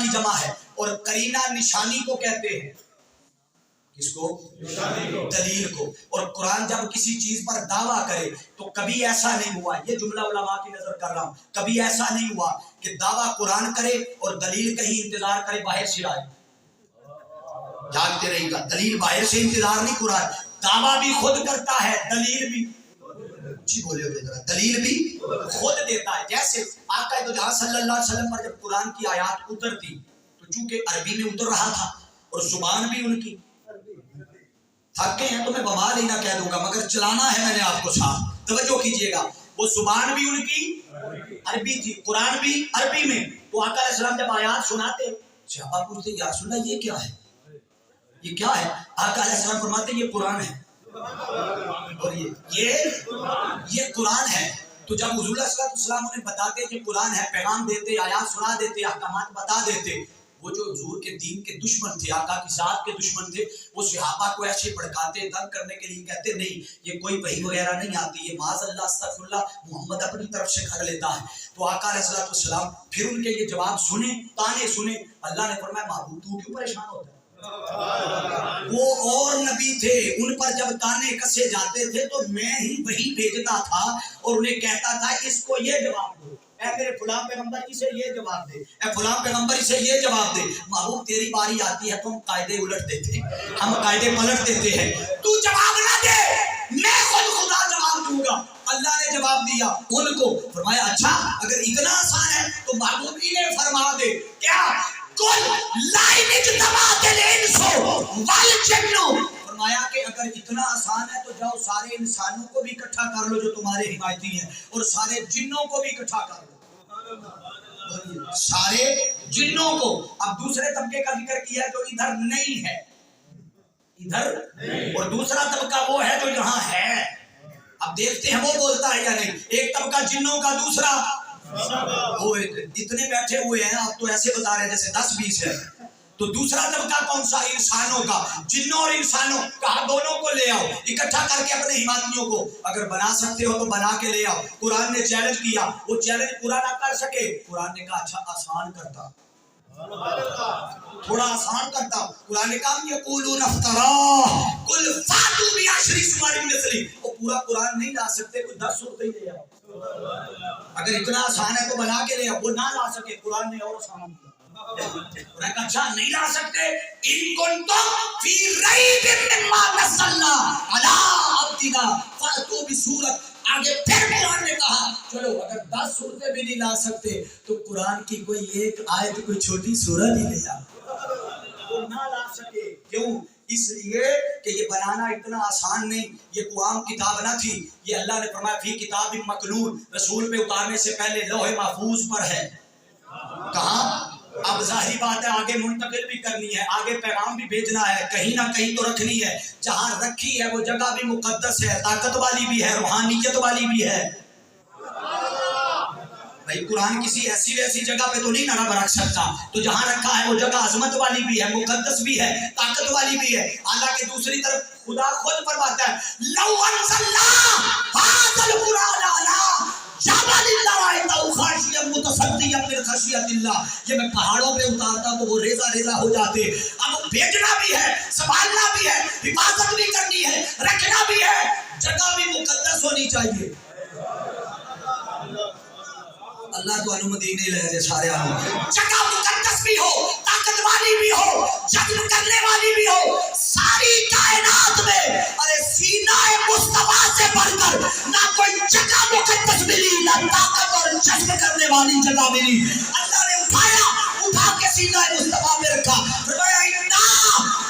کی جمع ہے، اور قرینہ نشانی کو کہتے ہیں، کس کو؟ دلیل کو۔ اور قرآن جب کسی چیز پر دعویٰ کرے تو کبھی ایسا نہیں ہوا، یہ جملہ علماء کی نظر کر رہا ہوں، کبھی ایسا نہیں ہوا کہ دعویٰ قرآن کرے اور دلیل کہیں انتظار کرے باہر سے آئے۔ جانتے رہی گا، دلیل باہر سے انتظار نہیں، قرآن دعویٰ بھی خود کرتا ہے، دلیل بھی جی بولے ہوئے ذرا، دلیل بھی خود دیتا ہے۔ جیسے آقا دو جہاں صلی اللہ علیہ وسلم پر جب قرآن کی آیات اترتی تو چونکہ عربی میں اتر رہا تھا اور زبان بھی ان کی، تھکے ہیں تو میں بما لینا کہہ دوں گا مگر چلانا ہے میں نے آپ کو ساتھ، توجہ کیجئے گا، وہ زبان بھی ان کی عربی تھی، قرآن بھی عربی میں، تو آقا علیہ السلام جب آیات سناتے صحابہ پوچھتے یا رسول اللہ یہ کیا ہے، یہ کیا ہے؟ آقا علیہ السلام فرماتے یہ قرآن ہے، اور یہ قرآن ہے۔ تو جب حضور صلی اللہ علیہ وسلم انہیں بتاتے کہ قرآن ہے، پیغام دیتے، آیات سنا دیتے، احکامات بتا دیتے، وہ جو حضور کے دین کے دشمن تھے، آقا کی ذات کے دشمن تھے، وہ صحابہ کو ایسے بھڑکاتے، دنگ کرنے کے لیے کہتے نہیں یہ کوئی وحی وغیرہ نہیں آتی، یہ معاذ اللہ استغفر اللہ محمد اپنی طرف سے کر لیتا ہے۔ تو آقا علیہ السلام پھر ان کے یہ جواب سنے، تانے سنے، اللہ نے فرمایا محبوب تو کیوں پریشان ہوتا ہے؟ وہ اور نبی تھے، ان پر جب تانے کسے جاتے تھے تو میں ہی وہی بھیجتا تھا اور انہیں کہتا تھا اس کو یہ جواب دو، اے میرے فلاں پیغمبر اسے یہ جواب دے، اے فلاں پیغمبر اسے یہ جواب دے۔ محبوب تیری باری آتی ہے تو ہم قاعدے الٹ دیتے ہیں، ہم قاعدے پلٹ دیتے ہیں، تو جواب نہ دے میں خود خدا جواب دوں گا۔ اللہ نے جواب دیا ان کو، فرمایا اچھا اگر اتنا آسان ہے تو محبوب انہیں فرما دے کیا فرمایا کہ اگر اتنا آسان ہے تو جاؤ سارے انسانوں کو بھی اکٹھا کر لو جو تمہارے حمایتی ہیں، اور سارے جنوں کو بھی اکٹھا کر لو، سارے جنوں کو۔ اب دوسرے طبقے کا ذکر کیا جو ادھر نہیں ہے، ادھر، اور دوسرا طبقہ وہ ہے جو یہاں ہے۔ اب دیکھتے ہیں وہ بولتا ہے یا نہیں۔ ایک طبقہ جنوں کا، دوسرا وہ اتنے بیٹھے ہوئے ہیں، آپ تو ایسے بتا رہے ہیں جیسے 10-20 ہے، تو دوسرا طبقہ کون سا؟ انسانوں کا، جنوں اور انسانوں، کہا دونوں کو لے آؤ اکٹھا کر کے اپنے حمایتیوں کو، اگر بنا سکتے ہو تو بنا کے لے آؤ۔ قرآن نے چیلنج کیا، وہ چیلنج پورا نہ کر سکے، قرآن نے کہا اچھا آسان کرتا، تھوڑا آسان کرتا۔ قرآن نے کہا یقولون افترا قل فاتوا بعشر سور مثلہ، وہ پورا قرآن نہیں لا سکتے، کوئی 10 سورتیں ہی لے آؤ، اگر اتنا آسان ہے تو بنا کے لے آؤ۔ وہ نہ لا سکے، قرآن نے اور آسان کیا، قرآن نے کہا اچھا نہیں لا سکتے، ان کنتم فی ریب مما نزلنا علی عبدنا فاتوا بسورۃ، آگے پھر قرآن نے کہا چلو اگر 10 سورتیں بھی نہیں لا سکتے تو قرآن کی کوئی ایک آیت، کوئی چھوٹی سورت ہی لے آؤ۔ وہ نہ لا سکے، کیوں؟ اس لیے کہ یہ بنانا اتنا آسان نہیں، یہ کوئی عام کتاب نہ تھی، یہ اللہ نے فرمایا فی کتاب مکنون، رسول پہ اتارنے سے پہلے لوح محفوظ پر ہے۔ کہاں؟ اب ظاہری بات ہے آگے منتقل بھی کرنی ہے، آگے پیغام بھی بھیجنا ہے، کہیں نہ کہیں تو رکھنی ہے، جہاں رکھی ہے وہ جگہ بھی مقدس ہے، طاقت والی بھی ہے، روحانیت والی بھی ہے۔ بھائی قرآن کسی ایسی ویسی جگہ پہ تو نہیں نہ رکھ سکتا، تو جہاں رکھا ہے وہ جگہ عظمت والی بھی ہے، مقدس بھی ہے، طاقت والی بھی ہے۔ حالانکہ دوسری طرف خدا خود فرماتا ہے لو انزلنا ھذا القرآن علی جبل لرأیتہ خاشعا متصدعا من خشیۃ اللہ، یہ میں پہاڑوں پہ اتارتا تو وہ ریزہ ریزہ ہو جاتے۔ اب بھیجنا بھی ہے، سنبھالنا بھی ہے، حفاظت بھی کرنی ہے، رکھنا بھی ہے، جگہ بھی مقدس ہونی چاہیے۔ اللہ تو مدینے لے جائے سارے آنوں، جگہ مقدس بھی ہو، طاقت والی بھی ہو، جذب کرنے والی بھی ہو، ساری کائنات میں ارے سینہ مصطفیٰ سے بڑھ کر نہ کوئی جگہ مقدس ملی، نہ طاقت اور جذب کرنے والی جگہ ملی۔ اللہ نے اٹھا کے سینہ مصطفیٰ میں رکھا، فرمایا اِنَّا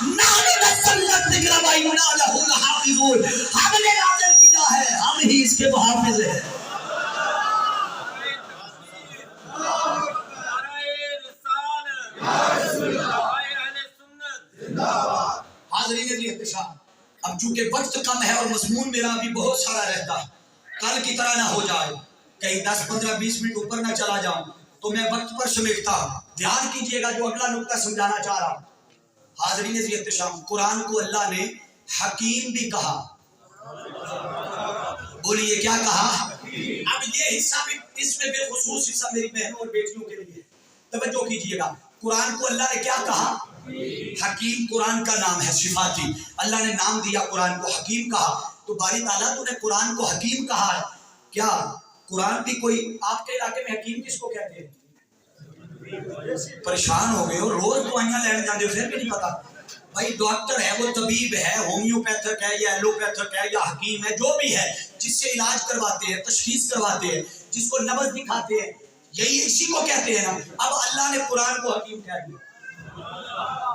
نَحْنُ نَزَّلْنَا الذِّکْرَ وَإِنَّا لَهُ لَحَافِظُونَ، ہم نے نازل کیا ہے، ہم ہی اس کے محافظ ہیں۔ اب چونکہ وقت کم ہے اور مضمون میرا بھی بہت سارا رہتا ہے، کل کی طرح نہ ہو جائے، کہیں 10-15-20 منٹ اوپر نہ چلا جاؤں، تو میں وقت پر سمیٹتا ہوں۔ دھیان کیجئے گا جو اگلا نقطہ سمجھانا چاہ رہا ہوں۔ حاضرین عزیز احتشام، قرآن کو اللہ نے حکیم بھی کہا، بولیے کیا کہا؟ اب یہ حصہ بھی، اس میں بالخصوص حصہ میری بہنوں اور بیٹیوں کے لیے توجہ کیجئے گا۔ कुरान को अल्लाह ने क्या कहा? हकीम कुरान का नाम है, सिफाती। अल्लाह ने नाम दिया कुरान को, हकीम कहा। तो बारी ताला तूने कुरान को हकीम कहा है, क्या कुरान भी कोई आपके इलाके में हकीम किसको कहते हैं? परेशान हो गए हो, रोज दवाइयां लेने जाते हो, फिर भी नहीं पता। भाई डॉक्टर है, वो तबीब है, होम्योपैथिक है या एलोपैथिक है या हकीम है, जो भी है, जिससे इलाज करवाते हैं, तशखीस करवाते हैं, जिसको नब्ज दिखाते हैं, यही इसी को कहते हैं ना। अब अल्लाह ने कुरान को हकीम कह दिया।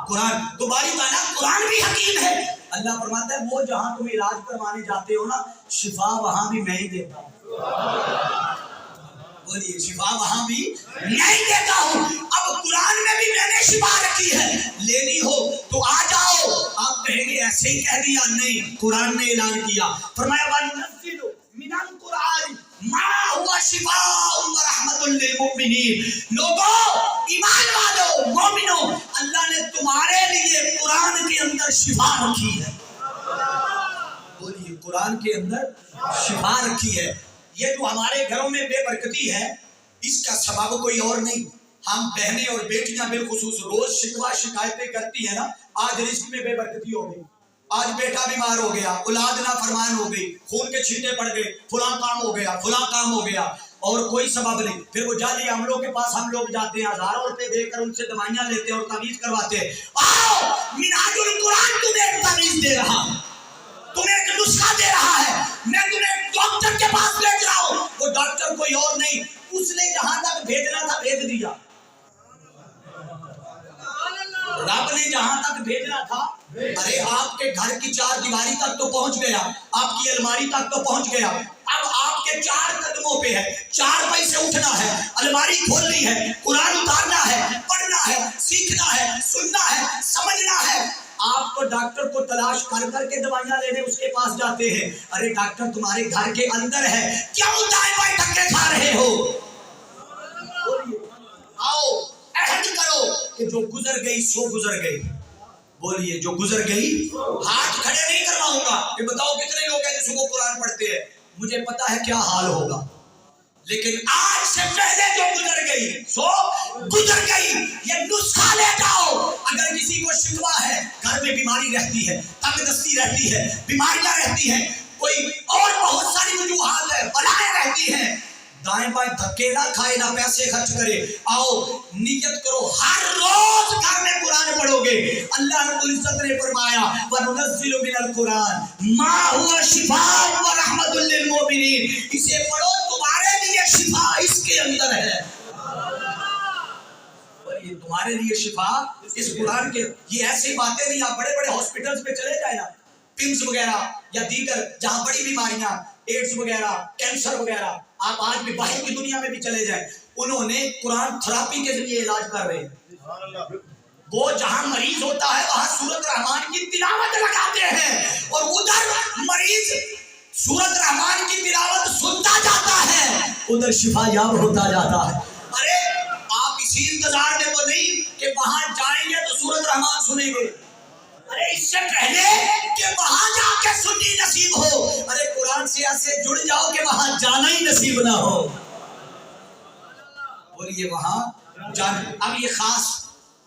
कुरान तो बारी ताला कुरान भी हकीम है। अल्लाह फरमाता है वो जहां तुम इलाज करवाने जाते हो ना, शिफा वहां भी मैं ही देता हूँ। बोलिए, शिफा वहां भी मैं ही देता हूँ। अब कुरान में भी मैंने शिफा रखी है, लेनी हो तो आ जाओ। आप कहेंगे ऐसे ही कह दिया, नहीं, कुरान ने ऐलान किया, फरमाया वनज़िलु मिनल कुरान मा हुवा शिफाउन व रहमतुल लिल मुमिनीन। लोगों, ईमान वालों, मोमिनो, अल्लाह ने तुम्हारे लिए कुरान के अंदर शिफा रखी है। बोलिए, कुरान के अंदर शिफा रखी है। ये जो हमारे घरों में बेबरकती है, इसका सबब कोई और नहीं, हम बहनें और बेटियां बिलखुसूस रोज शिकवा शिकायतें करती है ना। आज रिस्क में बेबरकती हो गई, आज बेटा बीमार हो गया, औलाद नाफरमान हो गई, खून के छींटे पड़ गए, फुला काम हो गया, फुला काम हो गया, और कोई सबब नहीं। फिर वो जाली अमलों के पास हम लोग जाते हैं, हजारों रुपए देकर उनसे दवाइयां लेते हैं और तवीज करवाते हैं। आओ, मिनाजुल कुरान तुम्हें एक तवीज दे रहा, तुम्हें एक नुस्खा दे रहा है, मैं तुम्हें डॉक्टर के पास भेज रहा हूं। वो डॉक्टर कोई और नहीं, उसने जहां तक भेजना था भेज दिया। रब ने जहां तक भेजना था, अरे आपके घर की चार दीवारी तक तो पहुंच गया, आपकी अलमारी तक तो पहुंच गया। अब आपके 4 कदमों पे है, 4 पैसे उठना है, अलमारी खोलनी है, कुरान उतारना है, पढ़ना है, सीखना है, सुनना है, समझना है। आप तो डॉक्टर को तलाश कर करके दवाइयां लेने उसके पास जाते हैं। अरे डॉक्टर तुम्हारे घर के अंदर है, क्यों दाएं बाएं धक्के खा रहे हो? आओ, अहद करो कि जो गुजर गई सो गुजर गई। बोलिए, जो गुजर गई, हाथ खड़े नहीं करवाऊंगा कि बताओ कितने लोग हैं जो सुबह कुरान पढ़ते हैं, मुझे पता है क्या हाल होगा, लेकिन आज से पहले जो गुजर गई सो गुजर गई। ये नुस्खा ले जाओ। अगर किसी को शिकवा है, घर में बीमारी रहती है, तंगदस्ती रहती है, बीमारियां रहती हैं, कोई और बहुत सारी वजूहात है, बलाएं रहती हैं, दाएं बाएं धक्के ना खाए, ना पैसे खर्च करे। आओ, नियत करो, हर रोज घर में कुरान पढ़ोगे। अल्लाह रब्बुल इज्जत ने फरमाया वनुनज़्ज़िलु मिनल कुरान मा हुवा शिफाउन व रहमतुल लिल मुमिनीन। इसे पढ़ो, तुम्हारे लिए शिफा इसके अंदर है। और ये तुम्हारे लिए शिफा इस कुरान के। ये ऐसी बातें नहीं, आप बड़े बड़े हॉस्पिटल्स में चले जाए ना, पिम्स वगैरह या दीगर जहां बड़ी बीमारियां, एड्स वगैरह, कैंसर वगैरह, आप आज भी बाहर की दुनिया में भी चले जाएं, उन्होंने कुरान थेरेपी के जरिए इलाज कर रहे हैं। वो जहां मरीज होता है वहां सूरत रहमान की तिलावत लगाते हैं, और उधर मरीज सूरत रहमान की तिलावत सुनता जाता है, उधर शिफा याब होता जाता है। अरे आप इसी इंतजार में तो नहीं कि वहां जाएंगे तो सूरत रहमान सुनेंगे। अरे इससे पहले कि वहां जाके सुननी नसीब हो, अरे कुरान से ऐसे जुड़ जाओ कि वहां जाना ही नसीब ना हो। बोलिए, वहां जाना। अब ये खास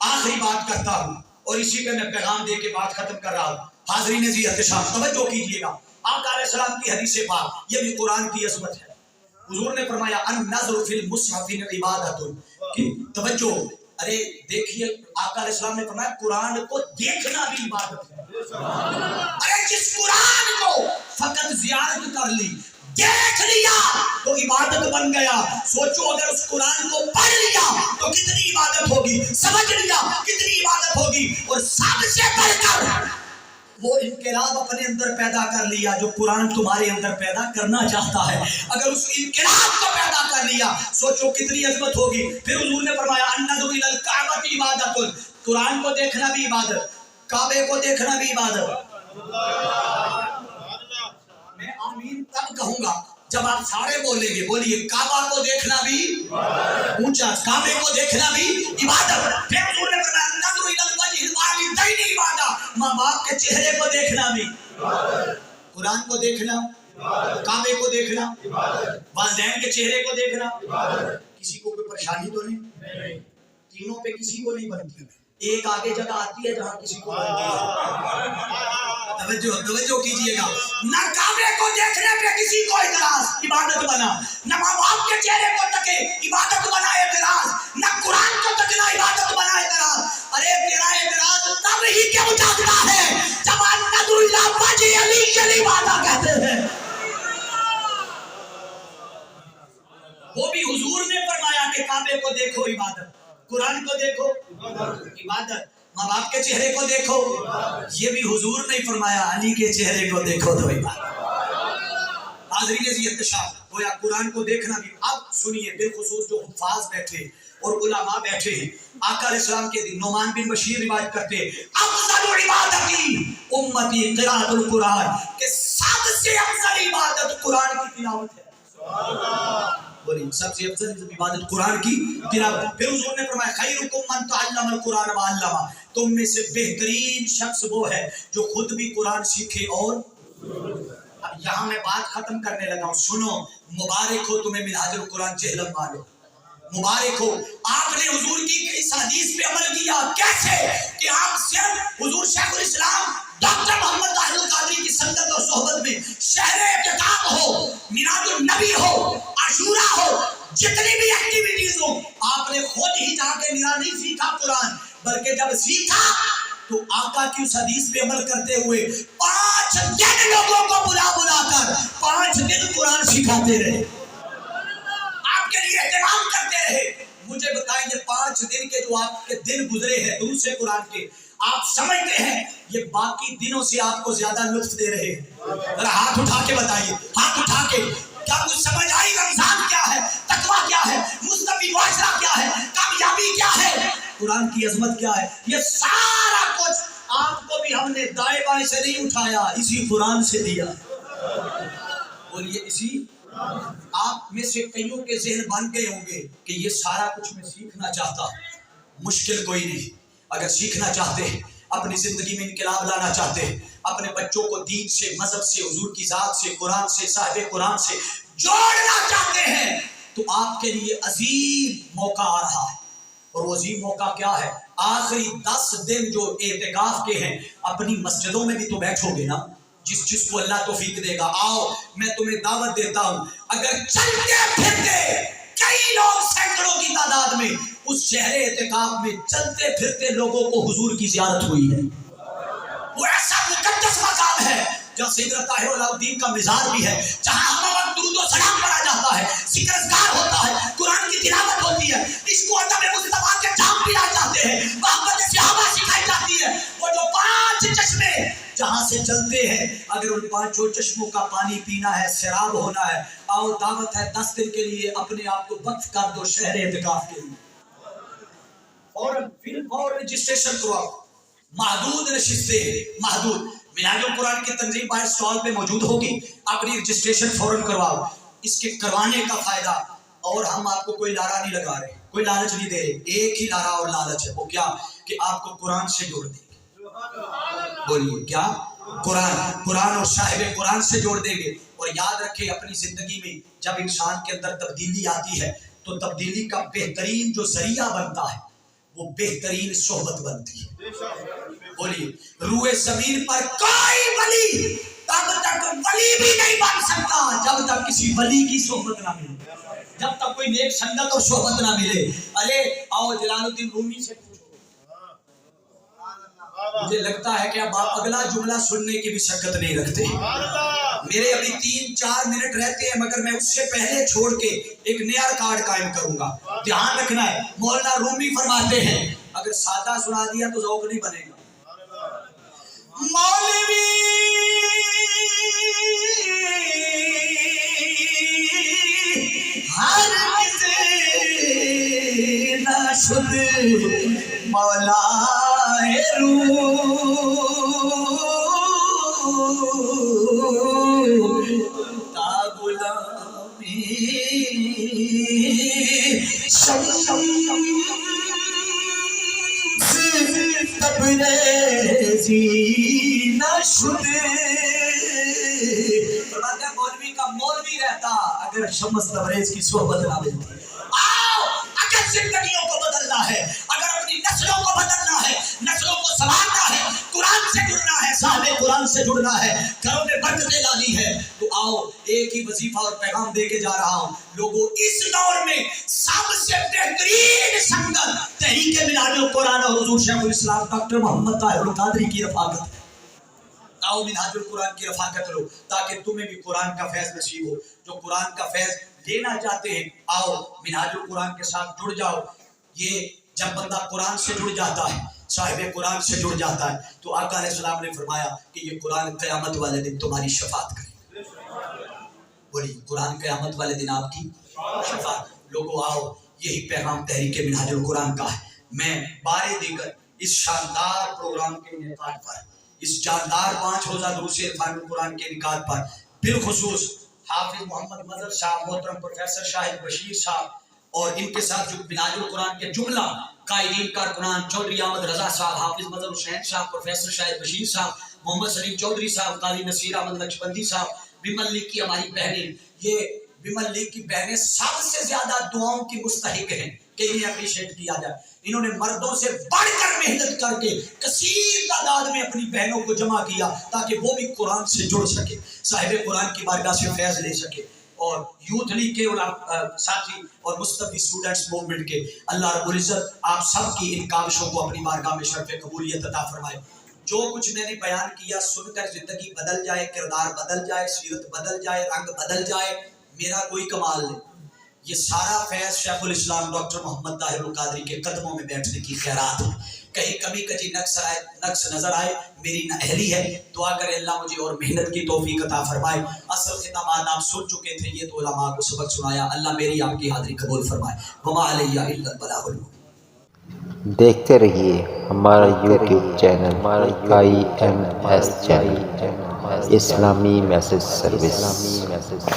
आखिरी बात करता हूं और इसी पे मैं पैगाम दे के बात खत्म कर रहा हूं। हाज़रीन जी एहतशाम, तवज्जो कीजिएगा। आका अलैहिस्सलाम की हदीस पाक, ये भी कुरान की असमत है। हुजूर ने फरमाया अन नज़्र फिल मुसहफ़ इबादतुन, कि तवज्जो, अरे देखिए, आका अलैहिस्सलाम ने फरमाया कुरान को देखना भी इबादत है। अरे जिस कुरान को फकत जियारत कर ली, देख लिया तो इबादत बन गया। सोचो अगर उस कुरान को पढ़ लिया तो कितनी इबादत होगी, समझ लिया कितनी इबादत होगी। और सबसे बढ़कर वो इनकलाब अपने अंदर पैदा कर लिया जो कुरान तुम्हारे अंदर पैदा करना चाहता है। अगर उस इनकलाब को पैदा कर लिया, सोचो कितनी अजमत होगी। फिर हुजूर ने फरमाया अन्नज़ुरु इलल काबति इबादतुन, कुरान को देखना भी इबादत, काबे को देखना भी इबादत। मैं आमीन तब कहूंगा जब आप सारे बोलेंगे। बोलिए, काबा को देखना भी ऊंचा, काबे को देखना भी इबादत। फिर हुजूर ने फरमाया अन्नज़ुरु इलल वजहिल वालिदैनि इबादत, माँ बाप के चेहरे को देखना भी, कुरान को देखना, काबे को देखना, वालिदैन के चेहरे को देखना। किसी को कोई परेशानी तो नहीं? तीनों पे किसी को नहीं बनती, एक आगे जगह आती है जहां किसी को बनती है। तवज्जो कीजिएगा, न काबे को देखने पे किसी को इतराज, इबादत बना, न माँ बाप के चेहरे को तके, इबादत बना एतराज, न कुरान को तकना, इबादत बना एतराज। अरे तेरा एतराज तब ही क्यों जागता है जब अन्नदुल्ला बाजी अली के इबादत कहते हैं। वो भी हुजूर ने फरमाया कि काबे को देखो इबादत, कुरान को देखो इबादत, माँ बाप के चेहरे को देखो, ये भी हुजूर ने फरमाया अली के चेहरे को देखो तो इबादत। हाज़रीन ज़ियत शाह, गोया कुरान को देखना भी। अब सुनिए, बिलखुसूस जो हुफ़ाज़ बैठे और उलमा बैठे हैं, आका अलैहिस्सलाम के दिन नोमान बिन बशीर रिवायत करते अफ़ज़लुल इबादती उम्मती क़िराअतुल कुरान, कि सबसे अफजल इबादत कुरान की तिलावत है। बोलिए, सबसे अफजल इबादत कुरान की तिलावत। फिर हुजूर ने फरमाया खैरुकुम मन तअल्लमल कुरान व अल्लमा, तुम में से बेहतरीन शख्स वो है जो खुद भी कुरान सीखे और। अब यहाँ मैं बात खत्म करने लगा हूँ, सुनो। मुबारक हो तुम्हें मिनहाजुल कुरान जेहलम वालों, मुबारक हो, आपने हुजूर की इस हदीस पे अमल किया। कैसे कि आप सिर्फ हुजूर शेखुल इस्लाम डॉक्टर मोहम्मद ताहिरुल कादरी की संगत और सोहबत में शहरे इत्तेकाम हो, मिलादुन नबी हो, आशूरा हो, जितनी भी एक्टिविटीज हो, आपने खुद ही जाके मेरा नहीं सीखा कुरान, बल्कि जब सीखा तो आका की उस हदीस पे अमल करते हुए 5 दिन लोगों को बुला बुलाकर 5 दिन कुरान सिखाते रहे, आपके लिए एहतमाम करते रहे। मुझे बताएंगे 5 दिन के जो आपके दिन गुजरे हैं दूसरे कुरान के, आप समझते हैं ये बाकी दिनों से आपको ज्यादा लुत्फ दे रहे हैं? अरे हाथ उठा के बताइए, हाथ उठा के, क्या कुछ समझ आई? रमजान क्या है, तकवा क्या है, मुस्तफी मुआशरा क्या है, कामयाबी क्या है, कुरान की अजमत क्या है, ये सारा कुछ आपको भी हमने दाएं बाएं से नहीं उठाया, इसी कुरान से दिया। बोलिए इसी। आप में से कईयों के ज़हन बन गए होंगे कि ये सारा कुछ मैं सीखना चाहता। मुश्किल कोई नहीं, अगर सीखना चाहते हैं, अपनी जिंदगी में इनकलाब लाना चाहते हैं, अपने बच्चों को दीन से, मजहब से, हुजूर की जात से, कुरान से, साहिब कुरान से जोड़ना चाहते हैं, तो आपके लिए अजीम मौका आ रहा है। और वो अजीम मौका क्या है? आखिरी 10 दिन जो एतिकाफ के हैं, अपनी मस्जिदों में भी तो बैठोगे ना, जिसको अल्लाह तौफीक देगा। आओ, मैं तुम्हें दावत देता हूं, अगर चलते फिरते कई लोग सैकड़ों की तादाद में उस शहरे एतिकाफ में चलते फिरते लोगों को हुजूर की ज़ियारत हुई है, वो ऐसा मुकद्दस मकाम है जहाँ सैयदना ताहिरुद्दीन का मिज़ार भी है, जहाँ हम वक्त दुरूद व सलाम पढ़ा जाता है, जिक्र-अज़कार होता है, कुरान की तिलावत होती है, इसको अदब मुस्तफा के जाम पिलाए जाते हैं, मोहब्बत सहाबा सिखाई जाती है। वो जो 5 चश्मे जहाँ से चलते हैं, अगर उन 5 चश्मों का पानी पीना है, शराब होना है, आओ दावत है 10 दिन के लिए अपने आप को वक्फ कर दो शहर एतिकाफ के लिए, और फिर रजिस्ट्रेशन करवाओ। महदूद नशिस्तें, महदूद मिनाजुल कुरान की तंजीम बाहर स्टॉल पे मौजूद होगी, अपनी रजिस्ट्रेशन फौरन करवाओ। इसके करवाने का फायदा, और हम आपको कोई लारा नहीं लगा रहे, कोई लालच नहीं दे रहे, एक ही लारा और लालच है, वो क्या कि आपको कुरान से जोड़ देंगे। बोलिए क्या? कुरान और साहिब कुरान से जोड़ देंगे। और याद रखें, अपनी जिंदगी में जब इंसान के अंदर तब्दीली आती है, तो तब्दीली का बेहतरीन जो जरिया बनता है वो बेहतरीन सोहबत बनती है। बोलिए, रूए जमीन पर कोई वली तब तक वली भी नहीं बन सकता जब तक किसी वली की सोहबत ना मिले, जब तक कोई नेक संगत और सोहबत ना मिले। अरे आओ जलालुद्दीन रूमी से पूछो, मुझे लगता है कि अब आप अगला जुमला सुनने की भी शक्कत नहीं रखते। मेरे अभी 3-4 मिनट रहते हैं, मगर मैं उससे पहले छोड़ के एक नया कार्ड कायम करूंगा। ध्यान रखना है, मौलाना रूमी फरमाते हैं, अगर सादा सुना दिया तो ज़ौक़ नहीं बनेगा। मौलवी हर किसे ना शुद मौला मौलवी का मौलवी रहता अगर शम्स तबरेज की सोहबत ना मिलती। आओ, अगर जिंदगियों को बदलना بدلنا ہے، اگر اپنی نسلوں کو بدلنا ہے، نسلوں کو سنبھالنا ہے، قرآن سے جڑنا ہے، صاحب قرآن سے جڑنا ہے، گھروں میں برکتیں لانی ہے، تو آؤ ایک ہی وظیفہ اور پیغام دے کے جا رہا ہوں لوگوں، اس دور میں سب سے بہترین سنگت تحریک منہاج القرآن اور حضور شیخ الاسلام ڈاکٹر محمد طاہر القادری کی رفاقت۔ آؤ منہاج القرآن کی رفاقت لو تاکہ تمہیں بھی قرآن کا فیض نصیب ہو۔ جو قرآن کا فیض لینا چاہتے ہیں آؤ منہاج القرآن کے ساتھ جڑ جاؤ۔ یہ جب بندہ قرآن سے جڑ جاتا ہے، صاحب قرآن سے جڑ جاتا ہے، تو آقا علیہ السلام نے فرمایا کہ یہ قرآن قیامت والے دن تمہاری شفاعت کرے۔ بولی قرآن قیامت والے دن آپ کی شفاعت۔ لوگوں آؤ یہی پیغام تحریک منہاج القرآن کا ہے۔ میں بارے دیگر اس شاندار پروگرام کے انعقاد پر، اس جاندار 5 روزہ دروس عرفان القرآن کے انعقاد پر بالخصوص حافظ محمد مظہر صاحب، محترم پروفیسر شاہد بشیر صاحب اور ان کے ساتھ جو منہاج القرآن کے جملہ قائدین کارکنان چودھری احمد رضا صاحب، حافظ مظہر حسین صاحب، پروفیسر شاہد بشیر صاحب، محمد سلیم چودھری صاحب، قاضی نصیر احمد نقشبندی صاحب، ومن لیگ کی ہماری بہنیں، یہ ومن لیگ کی بہنیں سب سے زیادہ دعاؤں کی مستحق ہیں کہ انہیں اپریشیٹ کیا جائے۔ انہوں نے مردوں سے بڑھ کر محنت کر کے کثیر تعداد میں اپنی بہنوں کو جمع کیا تاکہ وہ بھی قرآن سے جڑ سکے، صاحب قرآن کی بارگاہ سے فیض لے سکے۔ اور یوتھ لیگ کے ساتھی اور مستفی اسٹوڈنٹس موومنٹ کے اللہ رب العزت آپ سب کی ان کاوشوں کو اپنی بارگاہ میں شرف قبولیت عطا فرمائے۔ جو کچھ میں نے بیان کیا سن کر زندگی بدل جائے، کردار بدل جائے، سیرت بدل جائے، رنگ بدل جائے، میرا کوئی کمال نہیں۔ یہ سارا فیض شیخ الاسلام ڈاکٹر محمد طاہر القادری کے قدموں میں بیٹھنے کی خیرات ہے۔ کہیں کمی کجی نقص نظر آئے میری نااہلی ہے، دعا کرے اللہ مجھے اور محنت کی توفیق عطا فرمائے۔ اصل خطابات آپ سن چکے تھے، یہ تو علماء کو سبق سنایا، اللہ میری آپ کی حاضری قبول فرمائے۔ وما علیہ الا البلاغ المبین۔ دیکھتے رہیے ہمارا یوٹیوب چینل IMS چینل، اسلامی میسج سروس۔